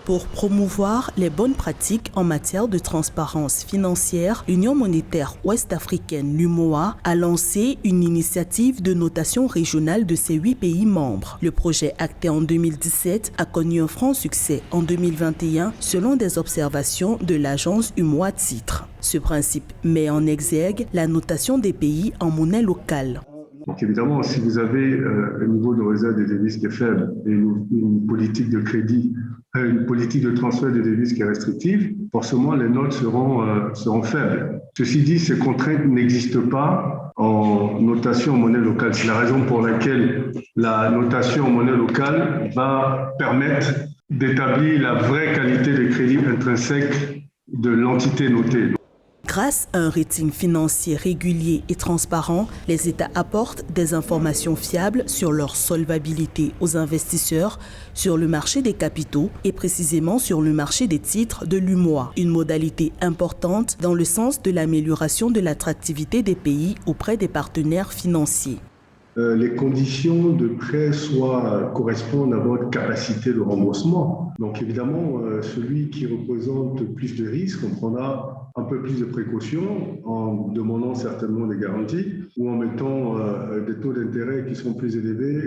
Pour promouvoir les bonnes pratiques en matière de transparence financière, l'Union monétaire ouest-africaine, l'UMOA, a lancé une initiative de notation régionale de ses 8 pays membres. Le projet, acté en 2017, a connu un franc succès en 2021 selon des observations de l'agence UMOA Titres. Ce principe met en exergue la notation des pays en monnaie locale. Donc évidemment, si vous avez un niveau de réserve des devises qui est faible et une politique de crédit, une politique de transfert de devises qui est restrictive, forcément les notes seront faibles. Ceci dit, ces contraintes n'existent pas en notation en monnaie locale. C'est la raison pour laquelle la notation en monnaie locale va permettre d'établir la vraie qualité de crédit intrinsèque de l'entité notée. Grâce à un rating financier régulier et transparent, les États apportent des informations fiables sur leur solvabilité aux investisseurs, sur le marché des capitaux et précisément sur le marché des titres de l'UMOA. Une modalité importante dans le sens de l'amélioration de l'attractivité des pays auprès des partenaires financiers. Les conditions de prêt correspondent à votre capacité de remboursement. Donc évidemment, celui qui représente plus de risques, on prendra un peu plus de précautions en demandant certainement des garanties ou en mettant des taux d'intérêt qui sont plus élevés,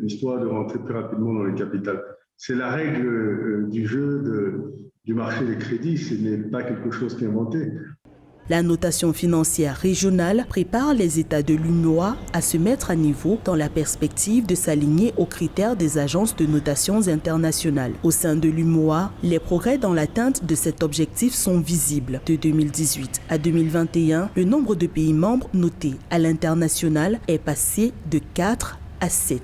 histoire de rentrer plus rapidement dans le capital. C'est la règle du jeu du marché des crédits, ce n'est pas quelque chose qui est inventé. La notation financière régionale prépare les États de l'UMOA à se mettre à niveau dans la perspective de s'aligner aux critères des agences de notations internationales. Au sein de l'UMOA, les progrès dans l'atteinte de cet objectif sont visibles. De 2018 à 2021, le nombre de pays membres notés à l'international est passé de 4 à 7.